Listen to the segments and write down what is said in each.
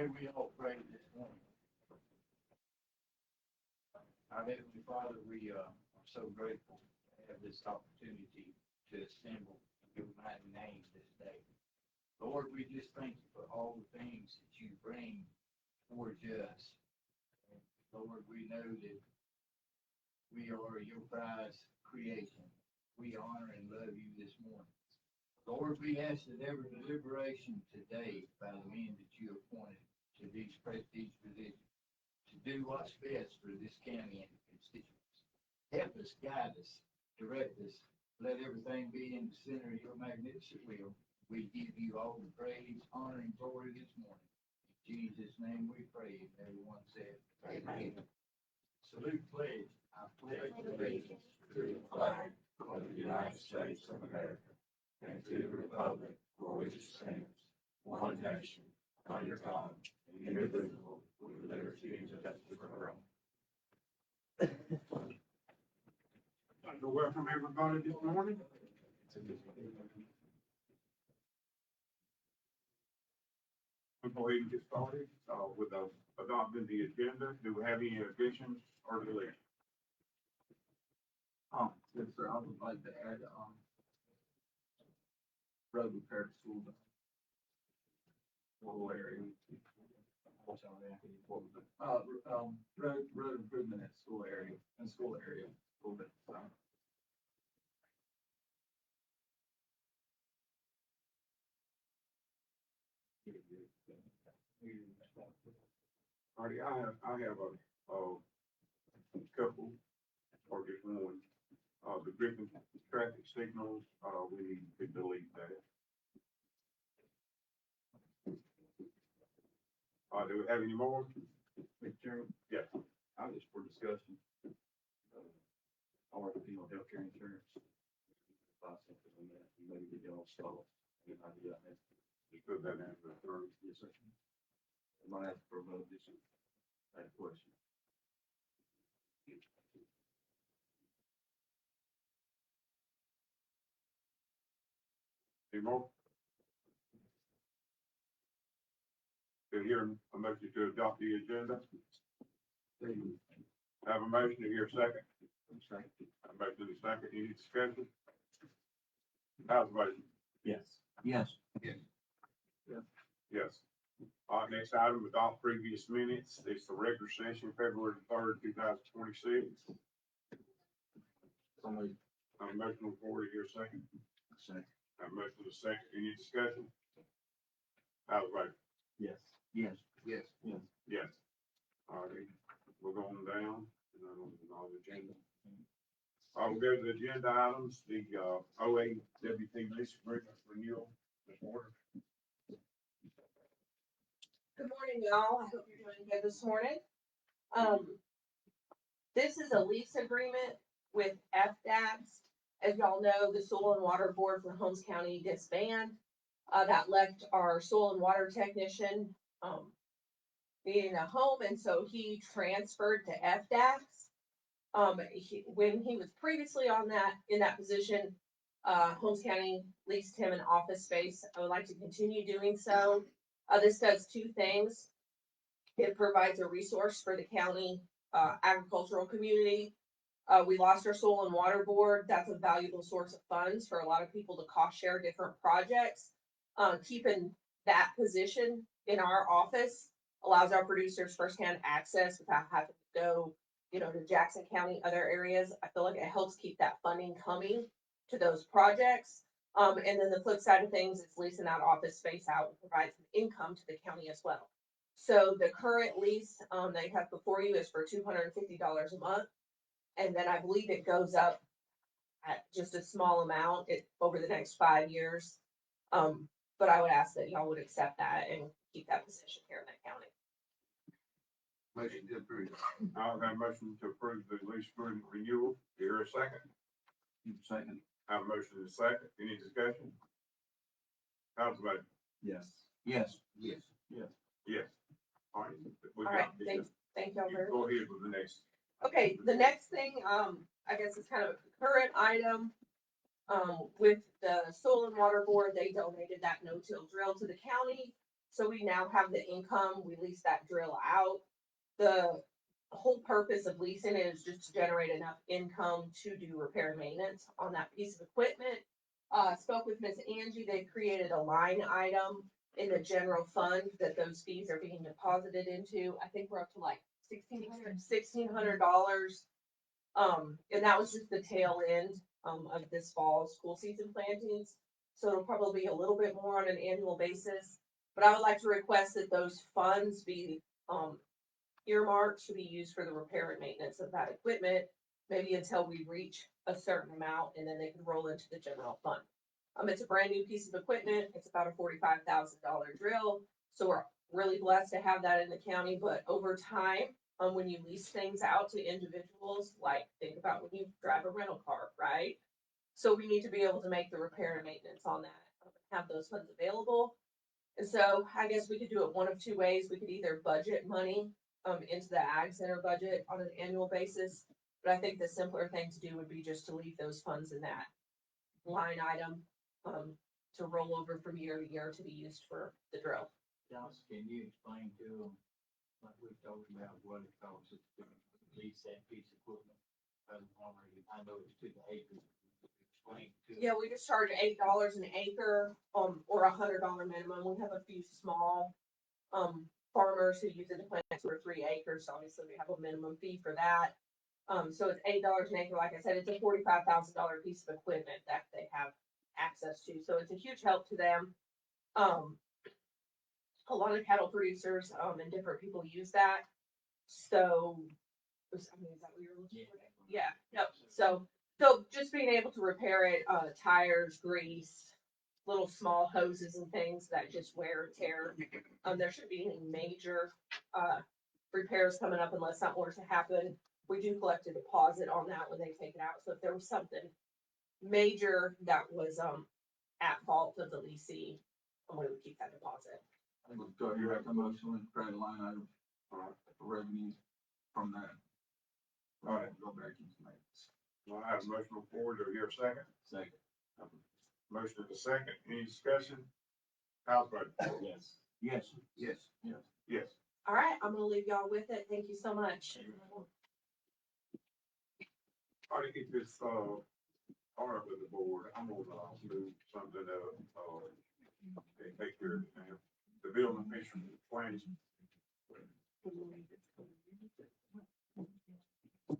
May we all pray this morning. Our Heavenly Father, we are so grateful to have this opportunity to assemble in your mighty name this day. Lord, we just thank you for all the things that you bring towards us. And Lord, we know that we are your prized creation. We honor and love you this morning. Lord, we ask that every deliberation today by the men that you appointed to these prestige positions to do what's best for this county and the constituents. Help us, guide us, direct us. Let everything be in the center of your magnificent will. We give you all the praise, honor, and glory this morning. In Jesus' name we pray, and everyone said, Amen. Salute pledge. I pledge allegiance to the flag of the United States of America and to the republic for which it stands, one nation, under God, indivisible, with liberty and justice for all. I'd like to welcome everybody this morning. Before we get started, with adopting the agenda, do we have any additions or deletions? Yes, sir, I would like to add, road repair to school. Rural area. Road improvement at school area, a little bit. Alrighty, I have a couple, or just one. The Griffin traffic signals, we need to delete that. Do we have any more? Mr. Chairman, Yes. I just for discussion. RFP on healthcare insurance. Buy something on that, maybe get y'all stalled. Any idea on that? Just put that in the third. Yes, sir. I might ask for a vote this year. I have a question. Any more? Do you hear a motion to adopt the agenda? Have a motion to hear a second. Second. A motion to second, any discussion? How's the vote? Yes. Yes. Yes. Next item, adopt previous minutes. It's the regular session, February 3rd, 2026. Somebody. A motion on the floor to hear a second. Second. A motion to second, any discussion? How's the vote? Yes. Yes. Yes. Yes. Yes. All right, we're going down, and then on the agenda. We'll go to the agenda items, the, OAWP lease agreement renewal, Ms. Warner. Good morning, y'all. I hope you're doing good this morning. This is a lease agreement with FDAX. As y'all know, the Soil and Water Board for Holmes County disbanded. That left our soil and water technician, needing a home, and so he transferred to FDAX. When he was previously in that position, Holmes County leased him an office space. I would like to continue doing so. This does two things. It provides a resource for the county agricultural community. We lost our soil and water board. That's a valuable source of funds for a lot of people to cost share different projects. Keeping that position in our office allows our producers firsthand access without having to go, to Jackson County, other areas. I feel like it helps keep that funding coming to those projects. And then the flip side of things is leasing that office space out and provides some income to the county as well. So the current lease they have before you is for $250 a month. And then I believe it goes up at just a small amount over the next 5 years. But I would ask that y'all would accept that and keep that position here in that county. Motion to approve. I'll have a motion to approve the lease agreement renewal. Here a second. Second. Have a motion and a second. Any discussion? How's the vote? Yes. Yes. Yes. Yes. All right. All right, thank y'all very much. Go ahead with the next. Okay, the next thing, I guess it's kind of a current item. With the Soil and Water Board, they donated that no-till drill to the county. So we now have the income, we lease that drill out. The whole purpose of leasing it is just to generate enough income to do repair and maintenance on that piece of equipment. Spoke with Miss Angie, they created a line item in the general fund that those fees are being deposited into. I think we're up to like $1,600. And that was just the tail end, of this fall school season plantings. So it'll probably be a little bit more on an annual basis. But I would like to request that those funds be, earmarked to be used for the repair and maintenance of that equipment, maybe until we reach a certain amount, and then they can roll into the general fund. It's a brand new piece of equipment. It's about a $45,000 drill. So we're really blessed to have that in the county, but over time, when you lease things out to individuals, like think about when you drive a rental car, right? So we need to be able to make the repair and maintenance on that, have those funds available. And so I guess we could do it one of two ways. We could either budget money, into the ag center budget on an annual basis. But I think the simpler thing to do would be just to leave those funds in that line item, to roll over from year to year to be used for the drill. Johnson, can you explain to them, like we talked about, what it costs us to lease that piece of equipment? I know it's to the acre. Explain to them. Yeah, we just charge $8 an acre, or $100 minimum. We have a few small, farmers who use it to plant 2 or 3 acres. So obviously we have a minimum fee for that. So it's $8 an acre. Like I said, it's a $45,000 piece of equipment that they have access to. So it's a huge help to them. A lot of cattle producers, and different people use that. So, I mean, is that what you're looking for? Yeah, yep. So just being able to repair it, tires, grease, little small hoses and things that just wear and tear. There shouldn't be any major, repairs coming up unless something were to happen. We do collect a deposit on that when they take it out. So if there was something major that was, at fault of the leasing, we would keep that deposit. I think we'll go ahead and motion and create a line item for revenue from that. All right. Go back into maintenance. Well, I have a motion on the floor. Do I hear a second? Second. Motion is a second. Any discussion? House vote? Yes. Yes. Yes. Yes. Yes. All right, I'm gonna leave y'all with it. Thank you so much. Try to get this, all right with the board. I'm gonna, move something, they take care of it now. The building official plans.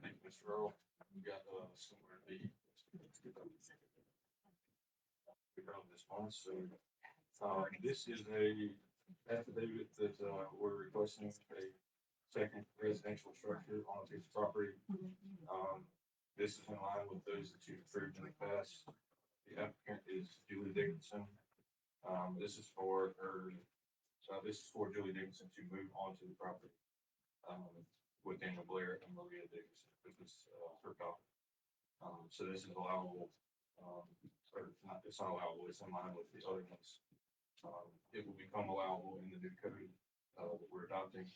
Thank you, Mr. Earl. We got, somewhere to be. Around this month, so, this is a affidavit that, we're requesting a second residential structure on a piece of property. This is in line with those that you've approved in the past. The applicant is Julie Dickinson. This is for her, this is for Julie Dickinson to move onto the property, with Daniel Blair and Maria Dickinson. This is, her property. So this is allowable, or not, it's not allowable, it's in line with the other ones. It will become allowable in the new code, that we're adopting.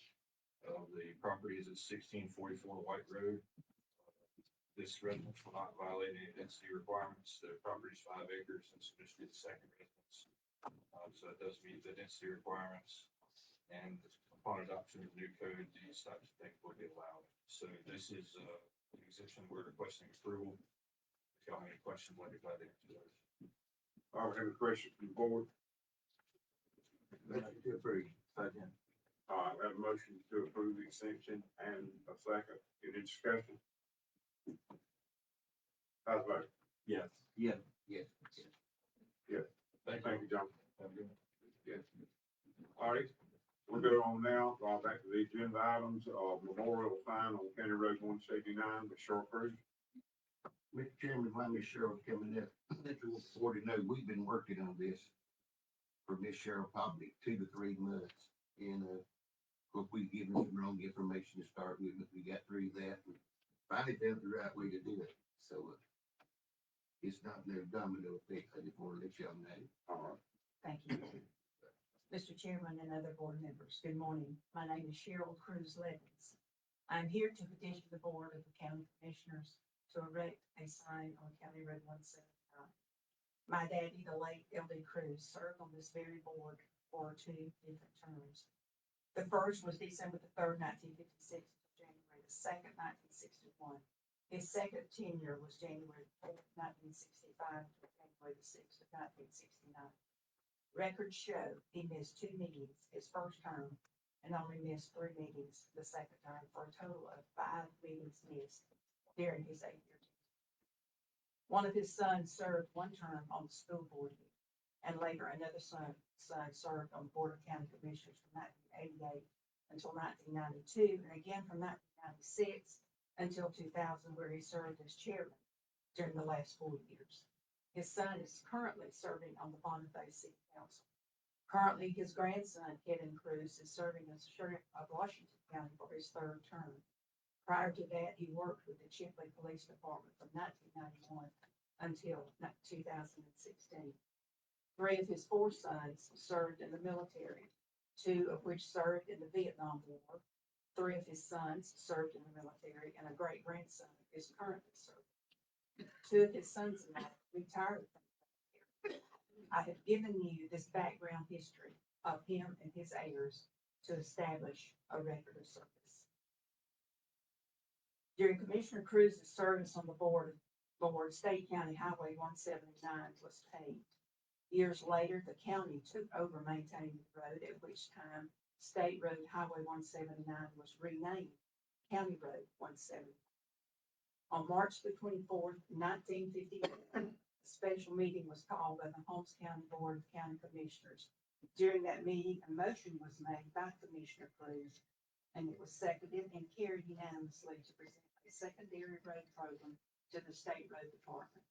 The property is at 1644 White Road. This residence will not violate any density requirements. The property is 5 acres, and so this will be the second residence. So it does meet the density requirements, and upon adoption of the new code, these types of things will be allowed. So this is, an exemption we're requesting approval. If y'all have any questions, I'd be glad to answer those. I have a question from the board. Motion to approve. Second. I have a motion to approve the extension and a second. Any discussion? House vote? Yes. Yes. Yes. Yes. Thank Thank you, John. Have a good one. Yes. All right, we'll go on now, back to the agenda items, memorial sign on County Road 179, the short version. Mr. Chairman, while Miss Cheryl coming up, let the board know, we've been working on this for Miss Cheryl probably 2 to 3 months. And, of course, we've given some wrong information to start with, but we got through that and finally found the right way to do it. So, it's not no domino effect. I just want to let y'all know. All right. Thank you. Mr. Chairman and other board members, good morning. My name is Cheryl Cruz Levens. I'm here to petition the Board of the County Commissioners to erect a sign on County Road 179. My daddy, the late L.D. Cruz, served on this very board for 2 different terms. The first was December the 3rd, 1956, to January the 2nd, 1961. His second tenure was January 4th, 1965, to January the 6th of 1969. Records show he missed 2 meetings his first term and only missed 3 meetings the second term, for a total of 5 meetings missed during his 8-year tenure. One of his sons served 1 term on the school board, and later another son served on the Board of County Commissioners from 1988 until 1992, and again from 1996 until 2000, where he served as chairman during the last 4 years. His son is currently serving on the Boniface City Council. Currently, his grandson, Kevin Cruz, is serving as sheriff of Washington County for his 3rd term. Prior to that, he worked with the Chipley Police Department from 1991 until 2016. 3 of his 4 sons served in the military, 2 of which served in the Vietnam War. 3 of his sons served in the military, and a great-grandson is currently serving. 2 of his sons-in-law retired from the military. I have given you this background history of him and his heirs to establish a record of service. During Commissioner Cruz's service on the board, State County Highway 179 was paved. Years later, the county took over maintaining the road, at which time State Road Highway 179 was renamed County Road 179. On March the 24th, 1958, a special meeting was called by the Holmes County Board of County Commissioners. During that meeting, a motion was made by Commissioner Cruz, and it was seconded and carried unanimously to present a secondary road program to the State Road Department.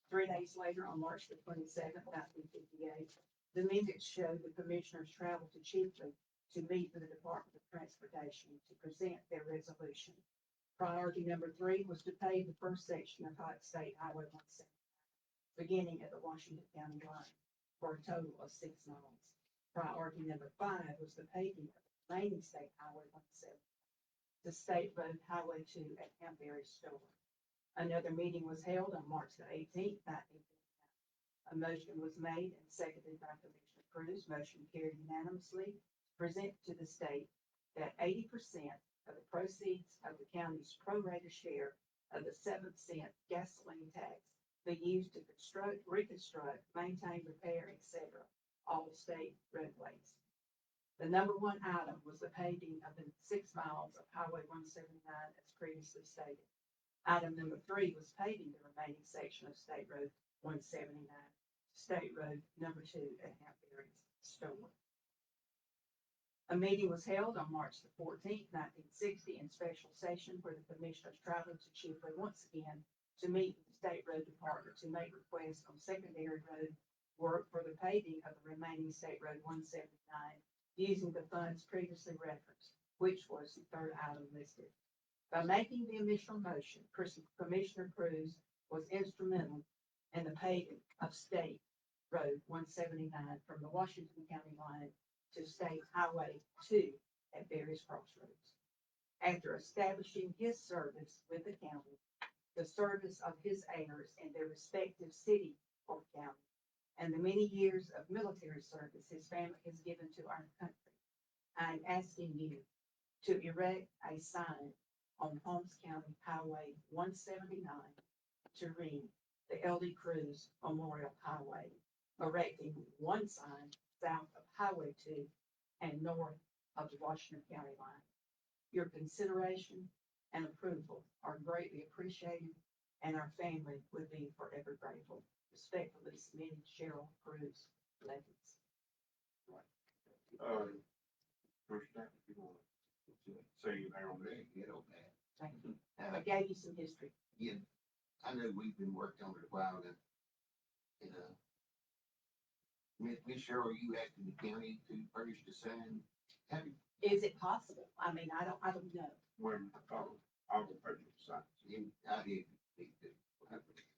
3 days later, on March the 27th, 1958, the minutes show the commissioners traveled to Chipley to meet with the Department of Transportation to present their resolution. Priority number 3 was to pave the first section of State Highway 179, beginning at the Washington County line, for a total of 6 miles. Priority number 5 was the paving of the remaining State Highway 179, the State Road Highway 2 at Camp Berry Store. Another meeting was held on March the 18th, 1959. A motion was made and seconded by Commissioner Cruz. Motion carried unanimously to present to the state that 80% of the proceeds of the county's pro rata share of the 7-cent gasoline tax be used to construct, reconstruct, maintain, repair, etc., all state roadways. The number 1 item was the paving of the 6 miles of Highway 179, as previously stated. Item number 3 was paving the remaining section of State Road 179, State Road number 2 at Camp Berry Store. A meeting was held on March the 14th, 1960, in special session, where the commissioners traveled to Chipley once again to meet with the State Road Department to make requests on secondary road work for the paving of the remaining State Road 179 using the funds previously referenced, which was the 3rd item listed. By making the initial motion, Commissioner Cruz was instrumental in the paving of State Road 179 from the Washington County line to State Highway 2 at various crossroads. After establishing his service with the county, the service of his heirs in their respective city or county, and the many years of military service his family has given to our country, I am asking you to erect a sign on Holmes County Highway 179 to read the L.D. Cruz Memorial Highway, erecting 1 sign south of Highway 2 and north of the Washington County line. Your consideration and approval are greatly appreciated, and our family would be forever grateful. Respectfully submitted, Cheryl Cruz Levens. First, if you want to say there on that. Get on that. Thank you. I gave you some history. Yeah, I know we've been working on it a while now. And, Miss Cheryl, you asking the county to furnish the sign? Have you, Is it possible? I mean, I don't know. When, I'll go purchase the sign. I did.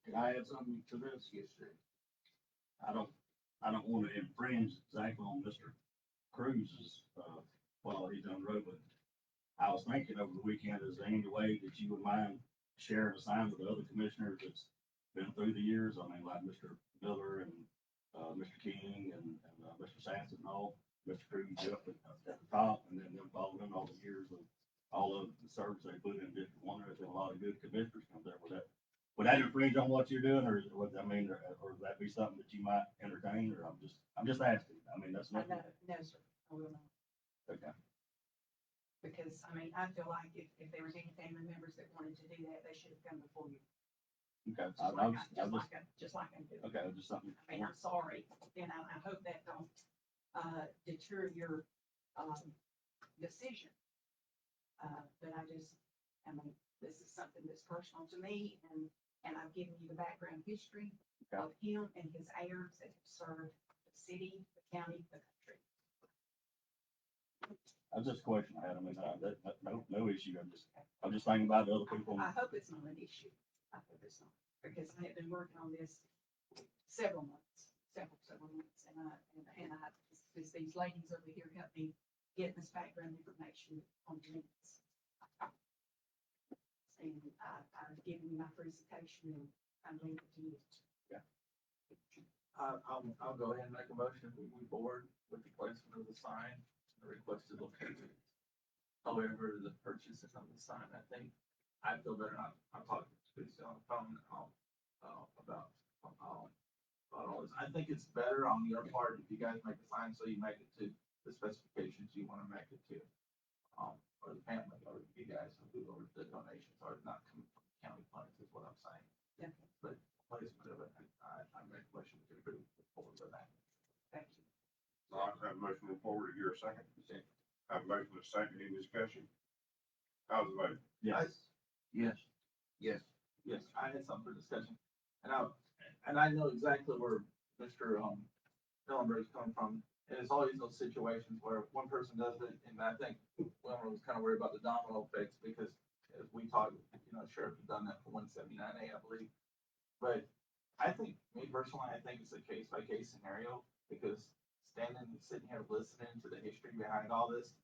Can I add something to this? Yes, sir. I don't want to infringe exactly on Mr. Cruz's, while he's on the road, but I was thinking over the weekend, is there any way that you would mind sharing a sign with the other commissioners that's been through the years? I mean, like Mr. Miller and, Mr. King and Mr. Sampson and all, Mr. Cruz up at the top, and then them following all the years of all of the service they put in District One. There's been a lot of good commissioners come there with that. Would that infringe on what you're doing, or would, I mean, or would that be something that you might entertain, or I'm just asking, I mean, that's not. No, no, sir, I will not. Okay, Because, I mean, I feel like if there was any family members that wanted to do that, they should have come before you. okay, Just like I'm doing. okay, just something. I mean, I'm sorry, and I hope that don't, deter your, decision. But I mean, this is something that's personal to me, and I've given you the background history Okay. of him and his heirs that have served the city, the county, the country. That's just a question I had, I mean, no issue, I'm just thinking about the other people. I hope it's not an issue. I hope it's not, because I have been working on this several months, several months, and these ladies over here helped me get this background information on the minutes. And I've given you my presentation, and I'm leaving it to you. I'll go ahead and make a motion, we move forward with the placement of the sign, the requested location. However, the purchasing of the sign, I feel better, I'm talking to Stacy on the phone, about all this. I think it's better on your part if you guys make a sign, so you make it to the specifications you wanna make it to. Or the family, or you guys, or the donations are not coming from county funds, is what I'm saying. Yeah. But placement of it, I make a motion to approve forward with that. Thank you. All right, have a motion on forward, here a second. Have a motion and a second, any discussion? How's the vote? Yes. Yes. Yes. Yes, I had some for discussion, and I know exactly where Mr. Hillenberg's coming from. And it's always those situations where one person does it, and I think Wilmer was kind of worried about the domino effects, because as we talked, Sheriff had done that for 179A, I believe. But I think, me personally, I think it's a case by case scenario, because sitting here listening to the history behind all this,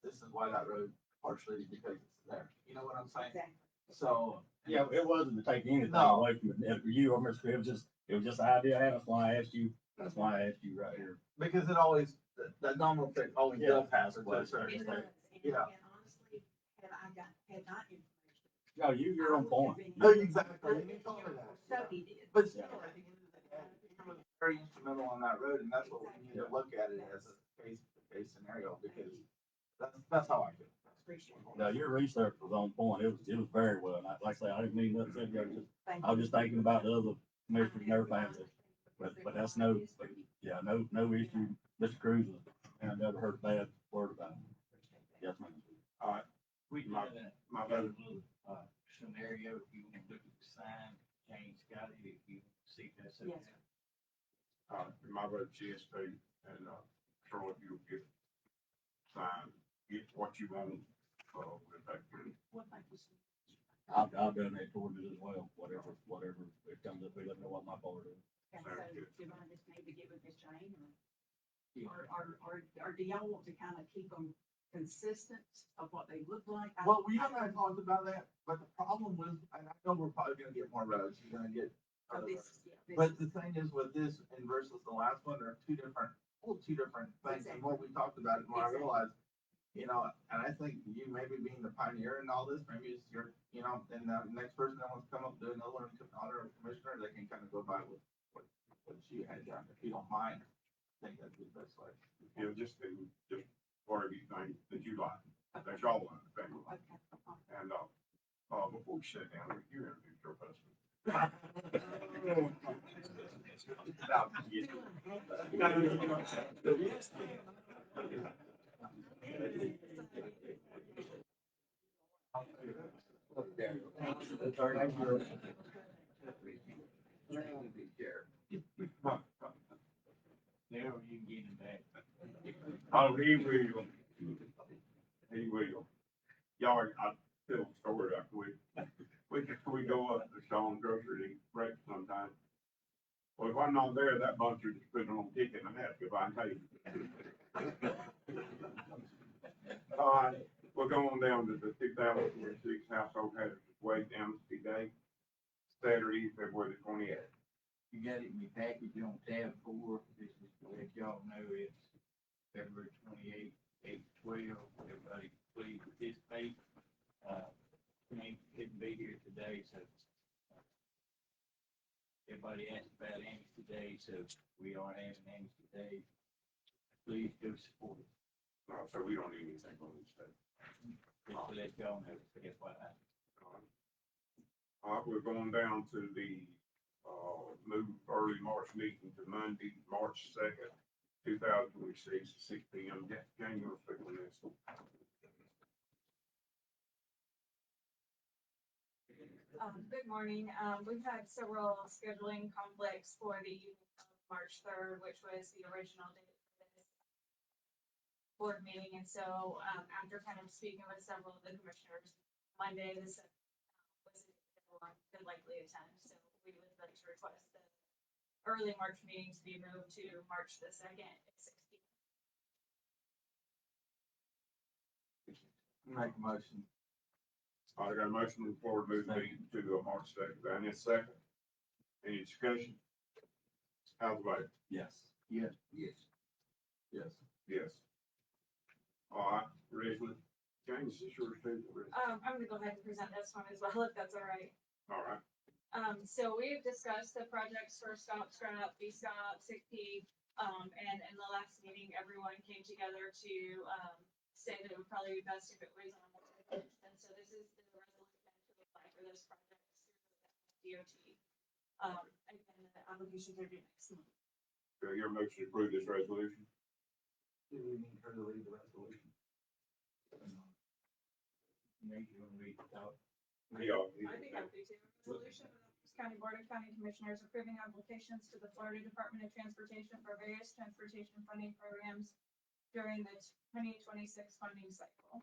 this is why that road partially because it's there. You know what I'm saying? Exactly. So. Yeah, it wasn't to take anything No. away from you or Mr. It was just an idea, that's why I asked you right here. Because it always, that domino effect always Yeah. does happen to a certain It extent. does, Yeah. and honestly, had not information. No, you're on point. No, exactly. And you told me that. So he did. But still, at the end of the day, he was very instrumental on that road, and that's what we need to look at it as a case scenario, because that's how I feel. Appreciate it. No, your research was on point, it was very well, and like I say, I didn't mean nothing, Thank I was just thinking about the other commissioners and everything, you. but that's no, yeah, no issue, Mr. Cruz, and I never heard a bad word about him. Yes, ma'am. All right, We do My- have my got a vote. little, scenario, if you want to look at the sign, James got it, if you see that. Yes, sir. My vote's yes too, and, Troy, you'll get signed, get what you want, with that. Well, thank you, sir. I'll donate towards it as well, whatever it comes up, let me know what my part is. Okay, Sounds so good. do I just need to get with Miss Jane, or do y'all want to kind of keep them consistent of what they look like? Well, we haven't talked about that, but the problem was, and I know we're probably gonna get more roads, you're gonna get. Oh, other this, roads. yeah, this But is- the thing is with this and versus the last one, they're two different things, and what we talked about, and what I Exactly. realized, and I think you maybe being the pioneer in all this, maybe it's your, and the next person that wants to come up and do another one, honor of commissioner, they can kind of go by with what you had done, if you don't mind. I think that'd be the best way. Just whatever you think that you like, that's all one thing. Okay. And, before we sit down, you introduce your husband. There, you can get him back. Oh, he will. He will. Y'all, I tell a story right quick. We go up to Sean's grocery to eat breakfast sometime. Well, if I'm not there, that bunch are just putting on ticket and ask if I can take it. All right, we're going down to the 2026 Household Hazardous Waste Amnesty Day, Saturday, February the 28th. You got it in your package on tab 4. This is to let y'all know it's February 28th, 8/12. Everybody please participate. Amy couldn't be here today, so everybody asked about Amy today, so we are having Amy today. Please go support it. No, so we don't need anything on this day. Just to let y'all know, FYI. All right, we're going down to the, move early March meeting to Monday, March 2nd, 2026, 6 p.m. Jane, you want to speak on this? Good morning. We've had several scheduling conflicts for the evening of March 3rd, which was the original date for this board meeting. And so, after kind of speaking with several of the commissioners, Monday, this was everyone could likely attend. So we would like to request the early March meeting to be moved to March the 2nd at 6 p.m. Make a motion. I got a motion on the floor to move the meeting to March 2nd. I need a second. Any discussion? How's the vote? Yes. Yes. Yes. Yes. All right, Ridgeland. James, is yours too? I'm gonna go ahead and present this one as well, if that's all right. All right. So we've discussed the projects for Stop, Scrap, B-Stop, 6P, and in the last meeting, everyone came together to, say that it would probably be best if it was on a multi. And so this is the resolution to apply for those projects through the DOT. Again, the applications are due next month. Do I hear a motion to approve this resolution? Do we need her to read the resolution? Nate, you wanna read the top? Yeah. I'd be happy to. Resolution of the Holmes County Board of County Commissioners approving applications to the Florida Department of Transportation for various transportation funding programs during the 2026 funding cycle.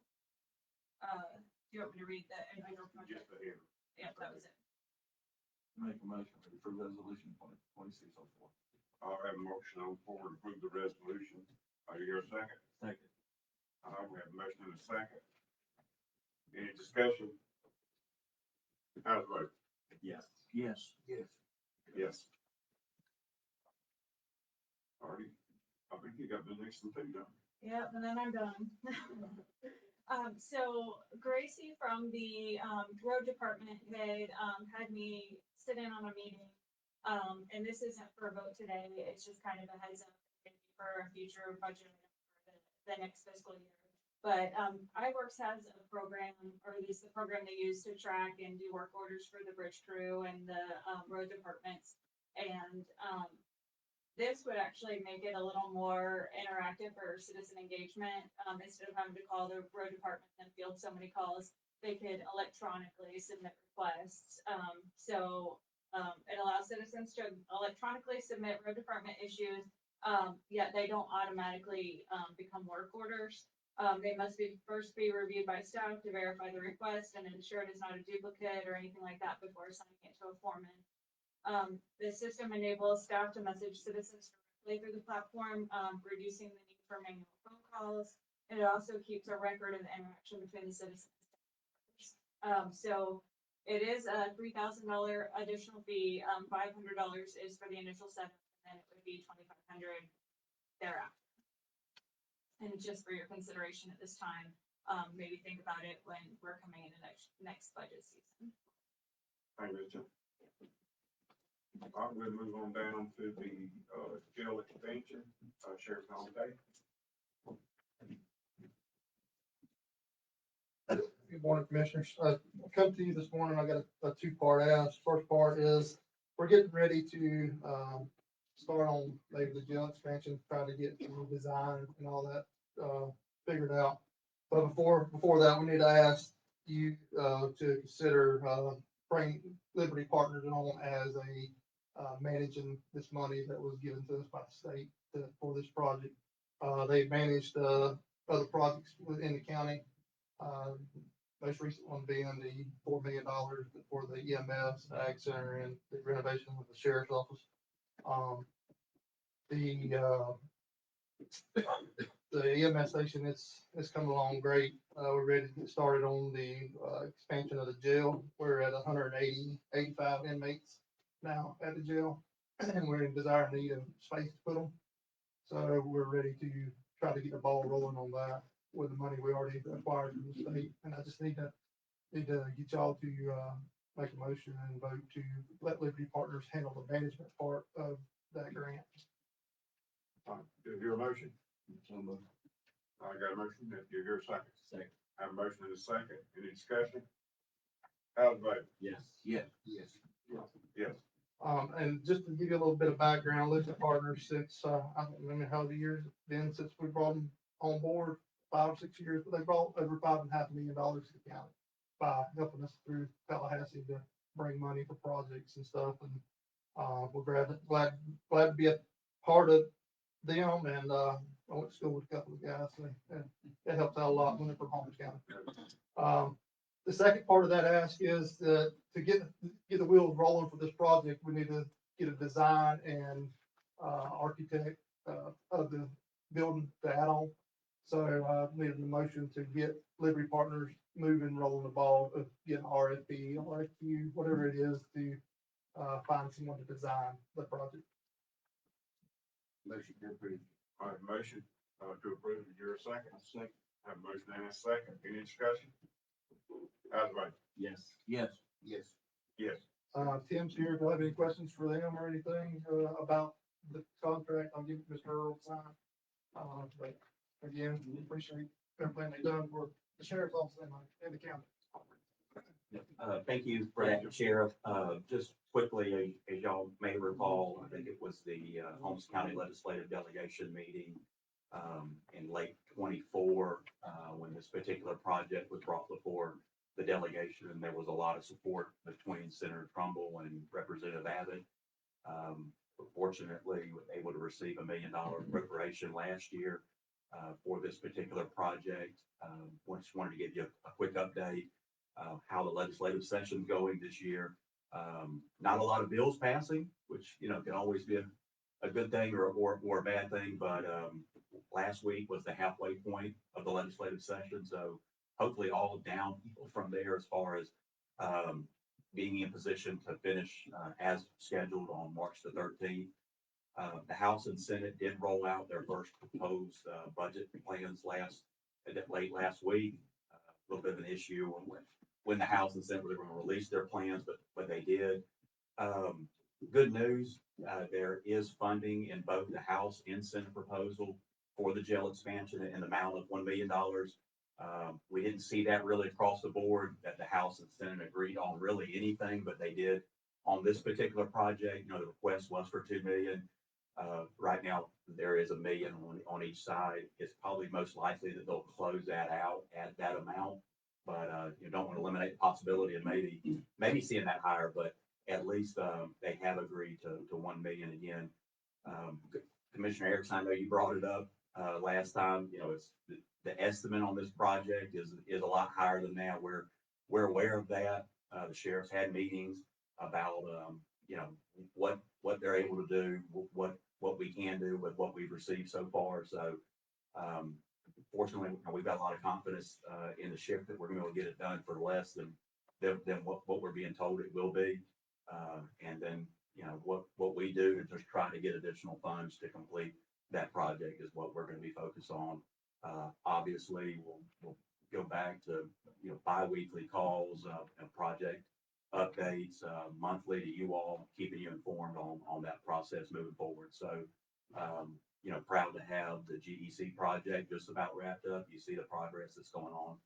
Do you want me to read the individual project? Just a hearing. Yeah, that was it. Make a motion to approve resolution 2604. I'll have a motion on the floor to approve the resolution. Are you here a second? Second. We have a motion and a second. Any discussion? How's the vote? Yes. Yes. Yes. Yes. Alrighty. I think you got the next one too, don't you? Yep, and then I'm done. So Gracie from the, road department had me sit in on a meeting. And this isn't for a vote today, it's just kind of a heads up for a future budget for the next fiscal year. But, iWorks has a program, or at least the program they use to track and do work orders for the bridge crew and the, road departments. And, this would actually make it a little more interactive for citizen engagement. Instead of having to call the road department and field so many calls, they could electronically submit requests. It allows citizens to electronically submit road department issues, yet they don't automatically become work orders. They must first be reviewed by staff to verify the request and ensure it is not a duplicate or anything like that before assigning it to a foreman. The system enables staff to message citizens directly through the platform, reducing the need for manual phone calls. And it also keeps a record of the interaction between the citizens. So it is a $3,000 additional fee. $500 is for the initial setup, and then it would be $2,500 thereafter. And just for your consideration at this time, maybe think about it when we're coming into next budget season. Thank you, Richard. I'm gonna move on down to the, jail expansion, Sheriff Holiday. Good morning, Commissioners. I come to you this morning. I got a two-part ask. First part is we're getting ready to start on maybe the jail expansion, try to get the design and all that figured out. But before that, we need to ask you to consider bringing Liberty Partners on as a managing this money that was given to us by the state for this project. They've managed other projects within the county. Most recent one being the $4 million for the EMS, Ag Center, and the renovation of the sheriff's office. The EMS station, it's coming along great. We're ready to get started on the expansion of the jail. We're at 85 inmates now at the jail. and we're in dire need of space to put them. So we're ready to try to get the ball rolling on that with the money we already acquired from the state. And I just need to get y'all to, make a motion and vote to let Liberty Partners handle the management part of that grant. Do you hear a motion? I got a motion, do you hear a second? Second. I have a motion and a second, any discussion? How's the vote? Yes. Yes, yes. Yes. And just to give you a little bit of background, Liberty Partners, since, I don't remember how many years it's been since we brought them on board, 5 or 6 years, but they brought over $5.5 million to the county by helping us through Tallahassee to bring money for projects and stuff. And, we're glad to be a part of them. And, I went to school with a couple of guys, and it helps out a lot when they're from Holmes County. The second part of that ask is that to get the wheels rolling for this project, we need to get a design and architect of the building to add on. So needed a motion to get Liberty Partners moving, rolling the ball of getting RFP, RFQ, whatever it is, to find someone to design the project. Motion to approve. I have a motion, to approve, is there a second? Second. I have a motion and a second, any discussion? How's the vote? Yes. Yes. Yes. Yes. Tim's here. Do you have any questions for them or anything about the contract? I'll give Mr. Earl a sign. But again, we appreciate everything they've done for the sheriff's office and the county. Thank you for that, Sheriff. Just quickly, as y'all may recall, I think it was the Holmes County Legislative Delegation meeting in late 24, when this particular project was brought before the delegation, and there was a lot of support between Senator Trumbull and Representative Abbott. Fortunately, we were able to receive $1 million appropriation last year for this particular project. Just wanted to give you a quick update how the legislative session's going this year. Not a lot of bills passing, which, can always be a good thing or a bad thing, but last week was the halfway point of the legislative session, so hopefully all downhill from there as far as being in position to finish as scheduled on March the 13th. The House and Senate did roll out their first proposed budget plans late last week. A little bit of an issue when the House and Senate were going to release their plans, but they did. Good news, there is funding in both the House and Senate proposal for the jail expansion in the amount of $1 million. We didn't see that really across the board, that the House and Senate agreed on really anything, but they did on this particular project. The request was for $2 million. Right now, there is $1 million on each side. It's probably most likely that they'll close that out at that amount, but you don't want to eliminate the possibility of maybe seeing that higher, but at least they have agreed to $1 million again. Commissioner Erickson, I know you brought it up last time. It's the estimate on this project is a lot higher than that. We're aware of that. The sheriff's had meetings about what they're able to do, what we can do with what we've received so far. So fortunately, we've got a lot of confidence in the sheriff that we're going to get it done for less than what we're being told it will be. And then what we do to just try to get additional funds to complete that project is what we're going to be focused on. Obviously, we'll go back to bi-weekly calls and project updates monthly to you all, keeping you informed on that process moving forward. So, proud to have the GEC project just about wrapped up. You see the progress that's going on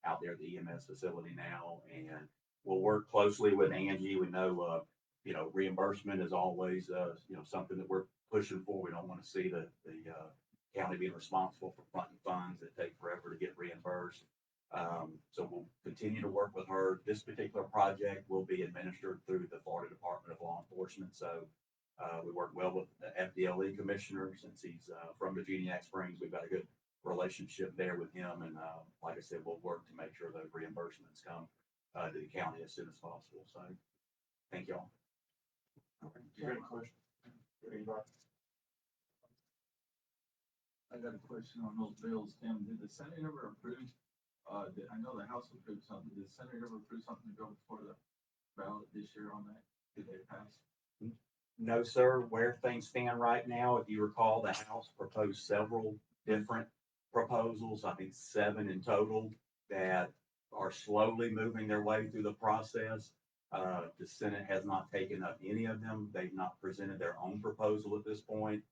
out there at the EMS facility now, and we'll work closely with Angie. We know, reimbursement is always, something that we're pushing for. We don't want to see the county being responsible for fronting funds that take forever to get reimbursed. So we'll continue to work with her. This particular project will be administered through the Florida Department of Law Enforcement. So we work well with the FDLE commissioner since he's from Virginia Springs. We've got a good relationship there with him. And like I said, we'll work to make sure those reimbursements come to the county as soon as possible. So thank y'all. You got a question? Anybody? I got a question on those bills, Tim. Did the Senate ever approve, I know the House approved something. Did the Senate ever approve something to go before the ballot this year on that? Did they pass? No, sir. Where things stand right now, if you recall, the House proposed several different proposals, I think 7 in total, that are slowly moving their way through the process. The Senate has not taken up any of them. They've not presented their own proposal at this point.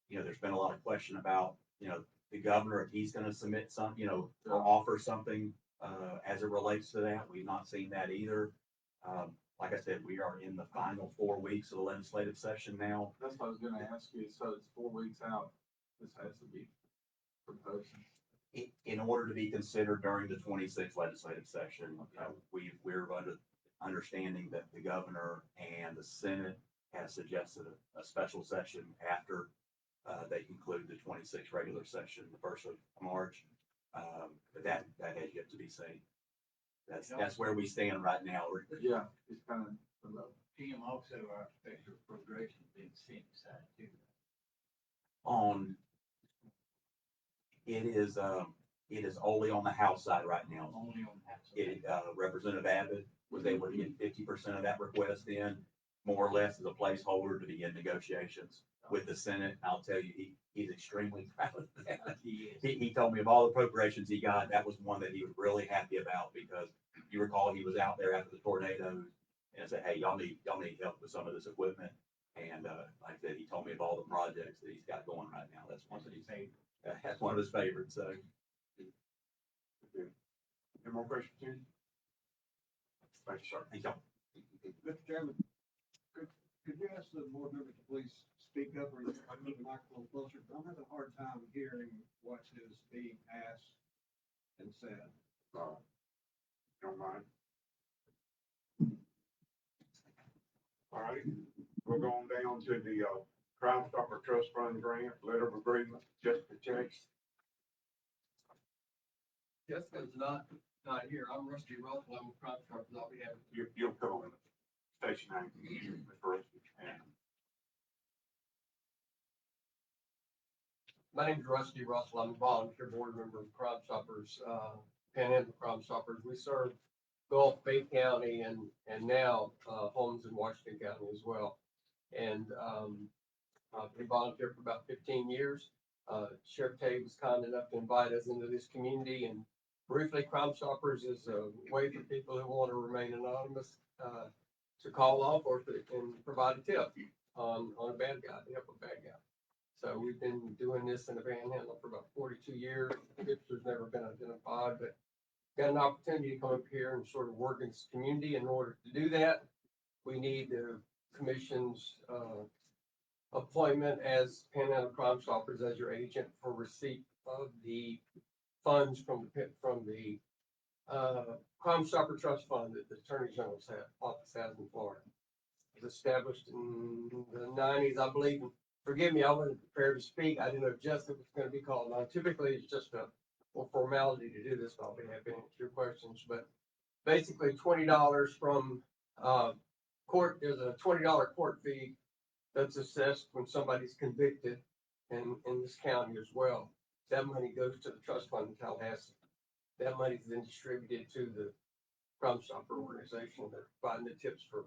There's been a lot of question about, the governor, if he's gonna submit some, or offer something, as it relates to that. We've not seen that either. Like I said, we are in the final 4 weeks of the legislative session now. That's what I was gonna ask you, so it's 4 weeks out, this has to be proposed. In order to be considered during the 26th legislative session, we're under understanding that the governor and the Senate has suggested a special session after they conclude the 26th regular session, the 1st of March. But that has yet to be seen. That's where we stand right now. Yeah, it's kind of low. Tim, also our special appropriations being sent aside too. It is only on the House side right now. Only on the house. Representative Abbott was able to get 50% of that request in, more or less as a placeholder to begin negotiations with the Senate. I'll tell you, he's extremely proud of that. He told me of all the appropriations he got, that was one that he was really happy about, because you recall he was out there after the tornadoes and said, hey, y'all need help with some of this equipment. And, like I said, he told me of all the projects that he's got going right now. That's one of his favorites, so. Any more questions, Tim? Thank you, sir. Thank you. Mr. Chairman, could you ask the board members to please speak up or move the microphone closer? I'm having a hard time hearing what is being asked and said. Don't mind. All right, we're going down to the, Crime Stopper Trust Fund Grant, letter of agreement, Jessica Chase. Jessica's not here. I'm Rusty Russell. I'm with Crime Stoppers. I'll be having. You'll come in station 9, Ms. Rusty, and My name is Rusty Russell. I'm a volunteer board member of Crime Stoppers, Panhandle Crime Stoppers. We serve Gulf Bay County and now, Holmes in Washington County as well. And, I've been volunteer for about 15 years. Sheriff Tate was kind enough to invite us into this community, and briefly, Crime Stoppers is a way for people who want to remain anonymous, to call off or and provide a tip on a bad guy, to help a bad guy. So we've been doing this in the Panhandle for about 42 years. Tipster's never been identified, but got an opportunity to come up here and sort of work in this community. In order to do that, we need the commission's appointment as Panhandle Crime Stoppers as your agent for receipt of the funds from the Crime Stopper Trust Fund that the Attorney General's office has in Florida. It was established in the 90s, I believe. Forgive me, I wasn't prepared to speak. I didn't know Jessica was going to be called on. Typically, it's just a formality to do this. I'll be happy to answer your questions, but basically $20 from court. There's a $20 court fee that's assessed when somebody's convicted in this county as well. That money goes to the trust fund in Tallahassee. That money is then distributed to the Crime Stopper organization that's providing the tips for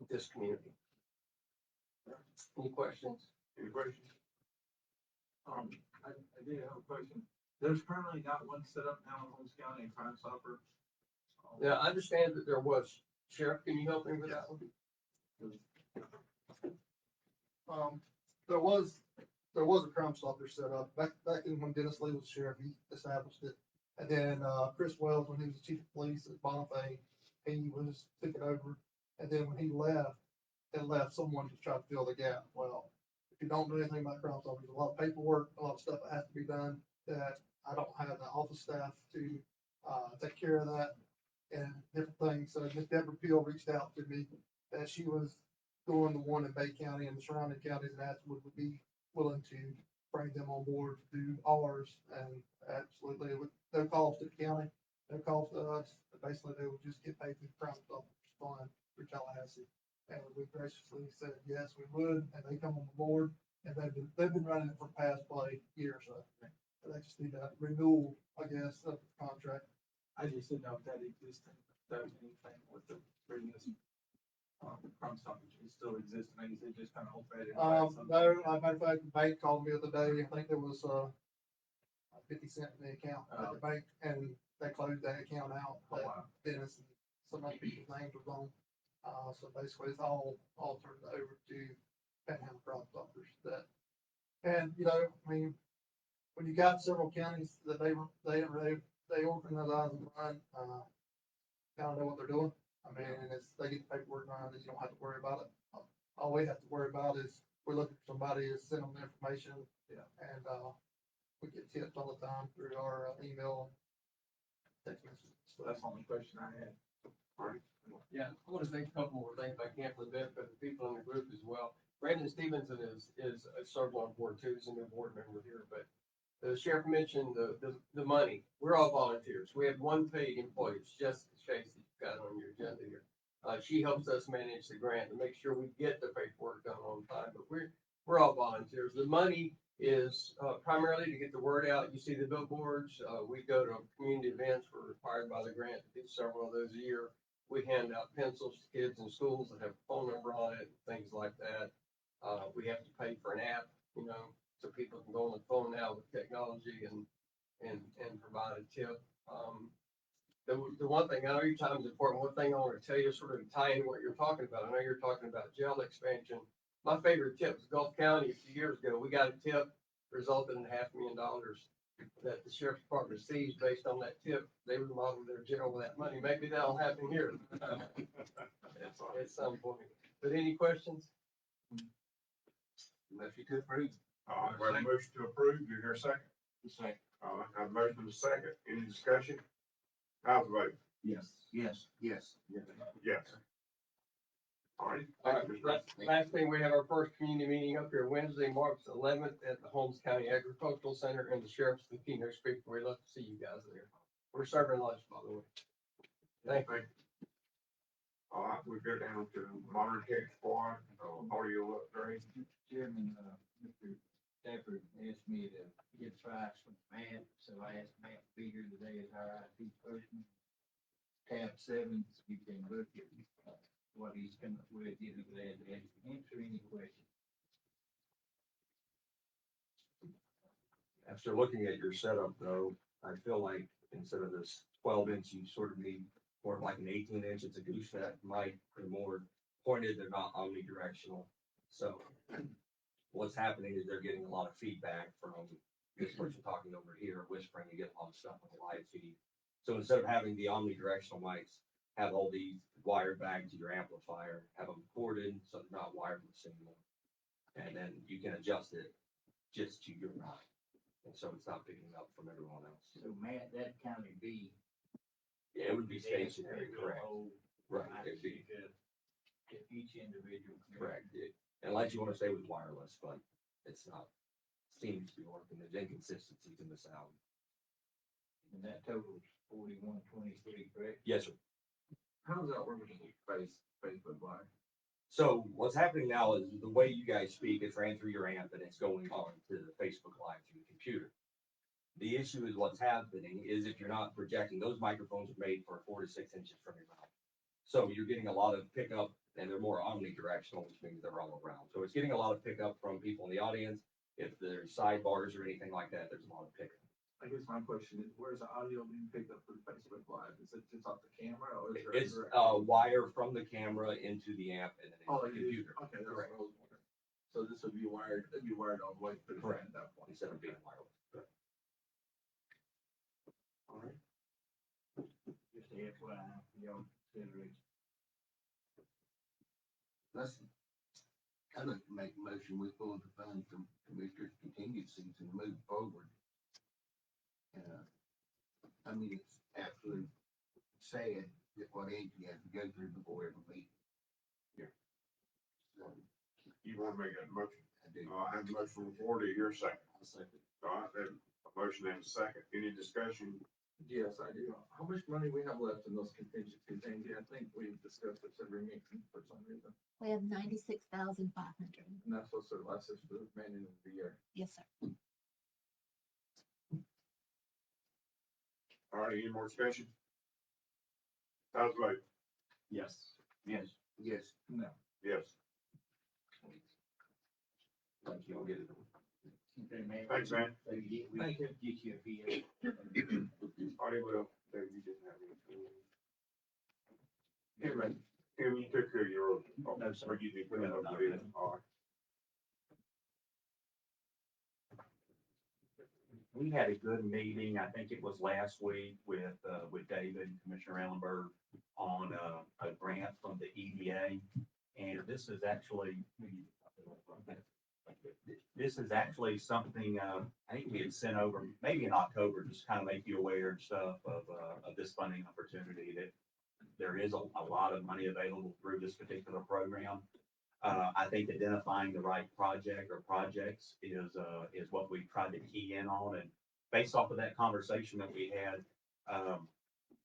this community. Any questions? any questions? I did have a question. There's currently not one set up now in Holmes County in Crime Stopper. Yeah, I understand that there was. Sheriff, can you help me with that one? There was a Crime Stopper set up back in when Dennis Lee was sheriff. He established it. And then, Chris Wells, when he was chief of police at Bonifay, he was taking over. And then when he left, it left someone to try to fill the gap. Well, if you don't know anything about Crime Stoppers, there's a lot of paperwork, a lot of stuff that has to be done that I don't have the office staff to, take care of that and different things. So Ms. Deborah Peel reached out to me that she was doing the one in Bay County and the surrounding counties, and asked would be willing to bring them on board to do ours. And absolutely, with no cost to the county, no cost to us. But basically, they would just get paid through the Crime Stoppers fund for Tallahassee. And we graciously said, yes, we would, and they come on board, and they've been running it for the past probably year or so. They just need a renewal, I guess, of the contract. I just didn't know if that existed, if there was anything with the previous Crime Stoppers, it still exists, and they just kind of open it. No, matter of fact, the bank called me the other day, I think there was, 50 cent in the account at the bank, and they closed that account out. Oh, wow. Dennis and some other people's names was on. So basically it's all turned over to Panhandle Crime Stoppers that, and, you know, I mean, when you got several counties that they organize and run, kind of know what they're doing. I mean, and it's, they get the paperwork done, and you don't have to worry about it. All we have to worry about is, we're looking for somebody to send them the information. Yeah. And, we get tips all the time through our email, text messages. So that's the only question I had. Yeah, I want to say a couple more things, if I can, for the benefit of the people in the group as well. Brandon Stevenson is served on board too, he's a new board member here, but the sheriff mentioned the money. We're all volunteers. We have one paid employee, it's Jessica Chase that you've got on your agenda here. She helps us manage the grant and make sure we get the paperwork done on time, but we're all volunteers. The money is primarily to get the word out. You see the billboards, we go to community events, we're required by the grant to do several of those a year. We hand out pencils to kids in schools that have a phone number on it, things like that. We have to pay for an app, you know, so people can go on the phone now with technology and provide a tip. The one thing, I know your time is important, one thing I want to tell you, sort of tie into what you're talking about. I know you're talking about jail expansion. My favorite tip is Gulf County a few years ago. We got a tip resulted in $500,000 that the sheriff's department seized based on that tip. They remodeled their jail with that money. Maybe that'll happen here at some point. But any questions? Motion to approve. All right, we have a motion to approve. Do you hear a second? Second. All right, have a motion and a second. Any discussion? How's the vote? Yes. Yes. Yes. All right. All right, last thing, we have our first community meeting up here Wednesday, March 11th at the Holmes County Agricultural Center, and the sheriff's the keynote speaker. We'd love to see you guys there. We're serving lunch, by the way. Thank you. All right, we go down to modern tech squad, audio upgrade. Chairman, Mr. Stafford asked me to get advice from Matt, so I asked Matt to be here today as our IT person. Tab 7, you can look at what he's come up with, he'll be glad to answer any questions. After looking at your setup though, I feel like instead of this 12-inch, you sort of need more of like an 18-inch. It's a gooseneck mic, they're more pointed, they're not omnidirectional. So what's happening is they're getting a lot of feedback from this person talking over here, whispering, you get a lot of stuff on the live feed. So instead of having the omnidirectional mics, have all these wired back to your amplifier, have them corded so they're not wireless anymore. And then you can adjust it just to your mic. And so it's not picking up from everyone else. So Matt, that'd kind of be. Yeah, it would be stationary, correct. Right, it'd be If each individual. correct. Unless you want to stay with wireless, but it's not, seems to be working. There's inconsistencies in the sound. And that totals 4123, correct? Yes, sir. How does that work with the Facebook Live? So what's happening now is the way you guys speak, it's ran through your amp and it's going on to the Facebook Live through the computer. The issue is what's happening is if you're not projecting, those microphones are made for 4 to 6 inches from your mouth. So you're getting a lot of pickup and they're more omnidirectional, which means they're all around. So it's getting a lot of pickup from people in the audience. If there's sidebars or anything like that, there's a lot of pickup. I guess my question is, where's the audio being picked up for the Facebook Live? Is it just off the camera or is there? It's a wire from the camera into the amp and then into Oh, the computer. Okay, that's what I was wondering. So this would be wired, it'd be wired all the way through Correct. at that point. Instead of being wireless. Correct. All right. Just a FYI, for your consideration. Let's kind of make a motion, we pull the funds from Commissioner's contingencies and move forward. I mean, it's absolutely sad that what Angie has to go through before every meeting. Yeah. So, You want to make that motion? I do. I have a motion on the floor. Do you hear a second? I'll second. All right, then a motion and a second. Any discussion? Yes, I do. How much money we have left in those contingencies, Angie? I think we've discussed this every meeting for some reason. We have 96,500. And that's what's the last is for the remaining of the year. Yes, sir. All right, any more discussion? How's the vote? Yes. Yes. Yes. No. Yes. Thank you, I'll get it. Okay, man. Thanks, man. So we Thank you. get you a PO. Alrighty, well, Dave, you didn't have anything. Anyway, Tim, you took care of your, No, sir. or you did. No, no, Okay, no. all right. We had a good meeting, I think it was last week with David and Commissioner Ellenberg on, a grant from the EDA. And this is actually, something, I think we had sent over, maybe in October, just kind of make you aware and stuff of this funding opportunity, that there is a lot of money available through this particular program. I think identifying the right project or projects is what we tried to key in on, and based off of that conversation that we had,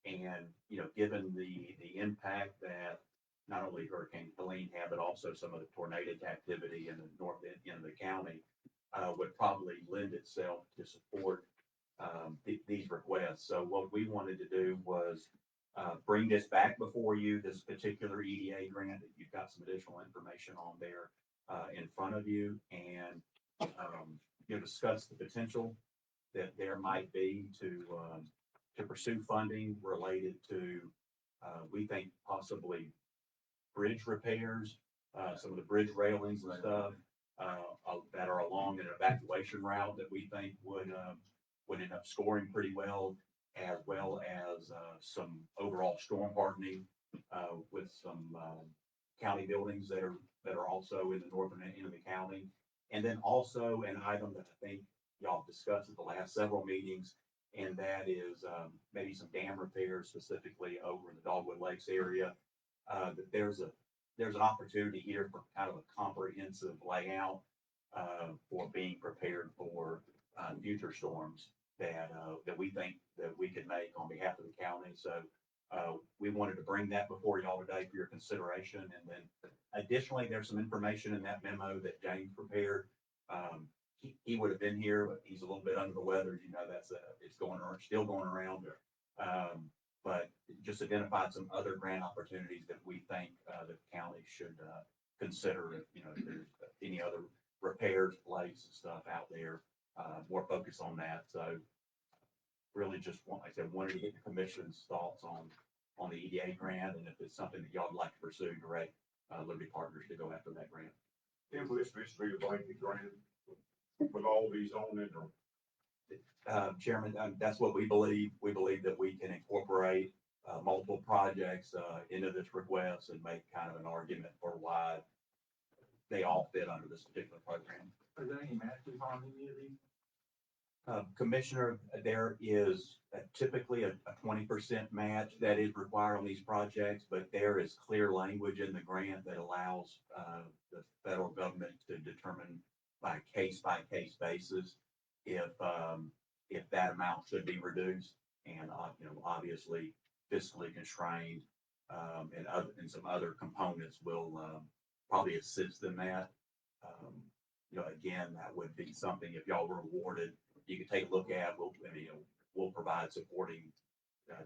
and, you know, given the impact that not only Hurricane Helene had, but also some of the tornadic activity in the north end of the county, would probably lend itself to support, these requests. So what we wanted to do was, bring this back before you, this particular EDA grant, that you've got some additional information on there, in front of you, and, you know, discuss the potential that there might be to pursue funding related to, we think possibly bridge repairs, some of the bridge railings and stuff, that are along an evacuation route that we think would end up scoring pretty well as some overall storm hardening, with some, county buildings that are also in the northern end of the county. And then also an item that I think y'all discussed at the last several meetings, and that is, maybe some dam repairs specifically over in the Dogwood Lakes area. That there's an opportunity here for kind of a comprehensive layout, for being prepared for, future storms that we think that we could make on behalf of the county. So, we wanted to bring that before y'all today for your consideration. And then additionally, there's some information in that memo that James prepared. He would have been here, but he's a little bit under the weather. You know, it's going on, still going around. But just identified some other grant opportunities that we think, the county should, consider if, you know, if there's any other repairs, plates and stuff out there, more focus on that. So really just like I said, wanted to get the commission's thoughts on the EDA grant, and if it's something that y'all would like to pursue, direct, Liberty Partners to go after that grant. Tim, will this be a blanket grant with all these on it, or? Chairman, that's what we believe. We believe that we can incorporate, multiple projects, into this request and make kind of an argument for why they all fit under this particular program. Are there any matches on any of these? Commissioner, there is typically a 20% match that is required on these projects, but there is clear language in the grant that allows, the federal government to determine by case basis if that amount should be reduced. And, you know, obviously fiscally constrained, and some other components will, probably assist in that. You know, again, that would be something, if y'all were awarded, you could take a look at. We'll provide supporting,